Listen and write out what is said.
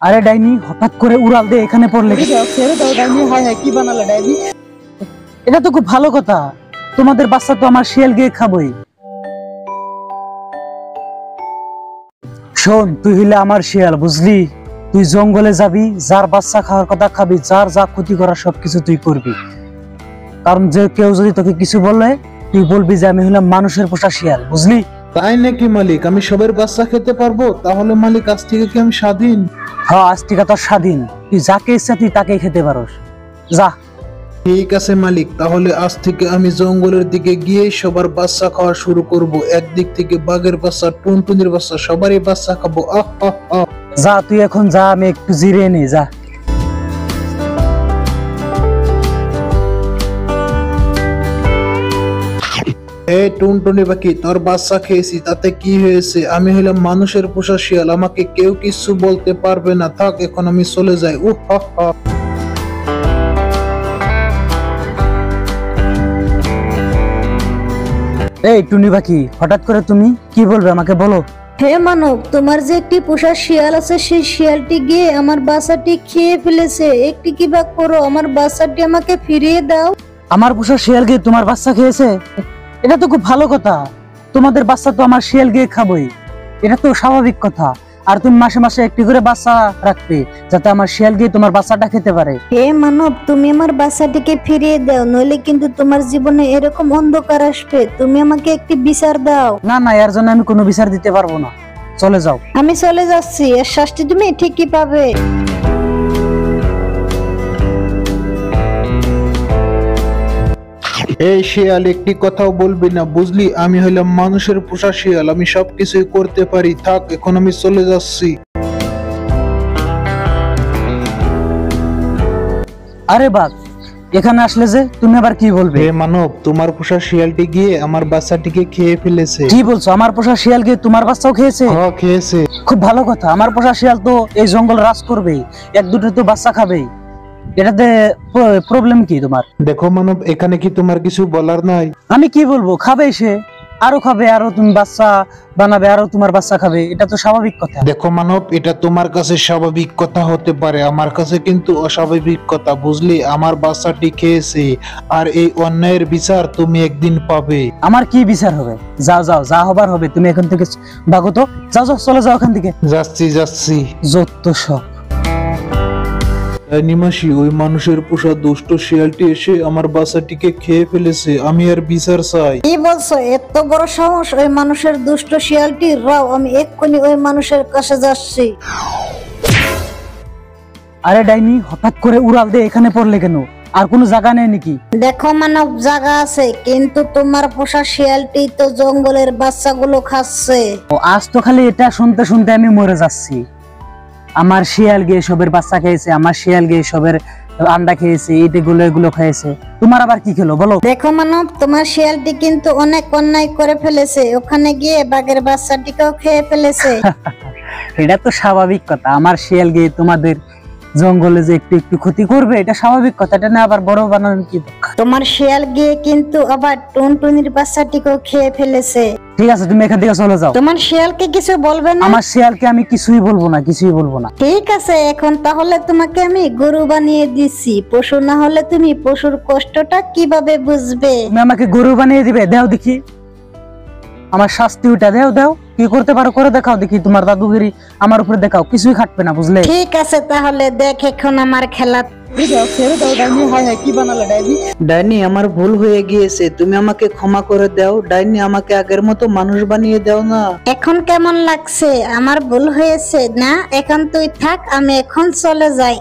আরে ডাইনি হঠাৎ করে উড়াল দিয়ে এখানে পড়লে ছেড়ে দাও ডাইনি। হায় হায়, কি বানালে ডাইনি? এটা তো খুব ভালো কথা, তোমাদের বাচ্চা তো আমার শিয়াল গিয়ে খাবই। শোন, তুই হইলে আমার শিয়াল, বুঝলি? তুই জঙ্গলে যাবি, যার বাচ্চা খাওয়ার কথা খাবি, যার যা ক্ষতি করার সবকিছু তুই করবি। কারণ যে কেউ যদি তোকে কিছু বললে তুই বলবি যে আমি হলাম মানুষের পোষা শিয়াল, বুঝলি? তাই নাকি মালিক? আমি সবার বাচ্চা খেতে পারবো? তাহলে মালিক আজ থেকে কি আমি স্বাধীন? হ্যাঁ, আজ থেকে তোর স্বাধীন, তুই যাকে ইচ্ছা তুই তাকেই খেতে পারোস। যা। ঠিক আছে মালিক, তাহলে আজ থেকে আমি জঙ্গলের দিকে গিয়ে সবার বাচ্চা খাওয়া শুরু করব। একদিক থেকে বাঘের বাচ্চা, টুনটুনির বাচ্চা, সবারই বাচ্চা খাবো। যা, তুই এখন যা, আমি একটু জিরিয়ে নি, যা। এই টুনটুনি পাখি, তোর বাচ্চা খেয়েছি, তাতে কি হয়েছে? আমি হলাম মানুষের পোষা শিয়াল, আমাকে কেউ কিছু বলতে পারবে না। থাক, এখন আমি চলে যাই। এই টুনি পাখি, হঠাৎ করে তুমি কি বলবে আমাকে বলো। হে মানব, তোমার যে একটি পোষা শিয়াল আছে, সেই শিয়ালটি গিয়ে আমার বাচ্চাটি খেয়ে ফেলেছে। একটি কি বা করো, আমার বাচ্চাটি আমাকে ফিরিয়ে দাও। আমার পোষা শিয়াল গিয়ে তোমার বাচ্চা খেয়েছে? এটা তো খুব ভালো কথা, তোমাদের বাচ্চা তো আমার শিয়াল গিয়ে খাবই, এটা তো স্বাভাবিক কথা। আর তুমি মাসে মাসে একটি করে বাচ্চা রাখবে, যাতে আমার শিয়াল গিয়ে তোমার বাচ্চাটা খেতে পারে। হে মানব, তুমি আমার বাচ্চাটিকে ফিরিয়ে দাও, নইলে কিন্তু তোমার জীবনে এরকম অন্ধকার আসবে। তুমি আমাকে একটি বিচার দাও। না না, এর জন্য আমি কোনো বিচার দিতে পারবো না, চলে যাও। আমি চলে যাচ্ছি, এর শাস্তি তুমি ঠিকই পাবে। এই শিয়াল, একটি কথাও বলবি না, বুঝলি? আমি হলাম মানুষের পোষা শিয়াল, আমি সবকিছুই করতে পারি। থাক, এখন আমি চলে যাচ্ছি। আরে বাঘ, এখানে আসলে যে তুমি আবার কি বলবে? হে মানব, তোমার পোষা শিয়ালটি গিয়ে আমার বাচ্চাটিকে খেয়ে ফেলেছে। কি বলছো? আমার পোষা শিয়াল গিয়ে তোমার বাচ্চাও খেয়েছে? হ্যাঁ, খেয়েছে। খুব ভালো কথা, আমার পোষা শিয়াল তো এই জঙ্গল রাজ করবেই, এক দুটো তো বাচ্চা খাবেই। এটাতে প্রবলেম কি তোমার? দেখো মানব, এখানে কি তোমার কিছু বলার নাই? আমি কি বলবো, খাবে সে, আরো খাবে, আরো তুমি বাচ্চা বানাবে, আরো তোমার বাচ্চা খাবে, এটা তো স্বাভাবিক কথা। দেখো মানব, এটা তোমার কাছে স্বাভাবিক কথা হতে পারে, আমার কাছে কিন্তু অস্বাভাবিক কথা, বুঝলি? আমার বাচ্চাটি খেয়েছে, আর এই অন্যায়ের বিচার তুমি একদিন পাবে। আমার কি বিচার হবে? যাও যাও, যা হবার হবে, তুমি এখান থেকে ভাগো তো, যাও যাও, চলে যাও এখান থেকে। যাচ্ছি। যত সব। নিমাসি, ওই মানুষের পোষা দুষ্ট শিয়ালটি এসে আমার বাচ্চাটিকে খেয়ে ফেলেছে, আমি আর বিচার চাই। কি বলছো? এত বড় সাহস ওই মানুষের দুষ্ট শিয়ালটি? রাও, আমি এক্ষুনি ওই মানুষের কাছে যাচ্ছি। আরে ডাইনি, হঠাৎ করে উড়াল দিয়ে এখানে পড়লে কেন? আর কোনো জায়গা নেই নাকি? দেখো মানব, জায়গা আছে, কিন্তু তোমার পোষা শিয়ালটি তো জঙ্গলের বাচ্চাগুলো খাচ্ছে। ও, আজ তো খালি এটা শুনতে শুনতে আমি মরে যাচ্ছি। আমার শিয়াল গিয়ে সবের বাচ্চা খেয়েছে, আমার শিয়াল গিয়ে সবের আন্ডা খেয়েছে, এগুলো খেয়েছে। তোমার আবার কি খেলো বলো? দেখো মানব, তোমার শিয়ালটি কিন্তু অনেক অন্যায় করে ফেলেছে, ওখানে গিয়ে বাঘের বাচ্চাটিকেও খেয়ে ফেলেছে। এটা তো স্বাভাবিক কথা, আমার শিয়াল গিয়ে তোমাদের জঙ্গলে যে একটু একটু ক্ষতি করবে, এটা স্বাভাবিক কথা, এটা না আবার বড় বানানোর কি? তোমার শিয়াল গিয়ে কিন্তু আবার টুনটুনির বাচ্চাটিকেও খেয়ে ফেলেছে। ঠিক আছে, তুমি এখান থেকে চলে যাও। তোমার শিয়ালকে কিছু বলবে না? আমার শিয়ালকে আমি কিছুই বলবো না, কিছুই বলবো না। ঠিক আছে, এখন তাহলে তোমাকে আমি গরু বানিয়ে দিচ্ছি। পশু না হলে তুমি পশুর কষ্টটা কিভাবে বুঝবে? তুমি আমাকে গরু বানিয়ে দিবে? দাও দেখি, আমার শাস্তি ওটা দাও, দাও, কি করতে পারো করে দেখাও দেখি, তোমার দাদুগিরি আমার উপরে দেখাও, কিছুই খাটবে না, বুঝলে? ঠিক আছে, তাহলে দেখ এখন আমার খেলা। ছেড়ে দাও ডাইনি। হায় হায়, কি বানালে ডাইনি? ডাইনি, আমার ভুল হয়ে গিয়েছে, তুমি আমাকে ক্ষমা করে দাও। ডাইনি, আমাকে আগের মতো মানুষ বানিয়ে দাও না। এখন কেমন লাগছে? আমার ভুল হয়েছে না? এখন তুই থাক, আমি এখন চলে যাই।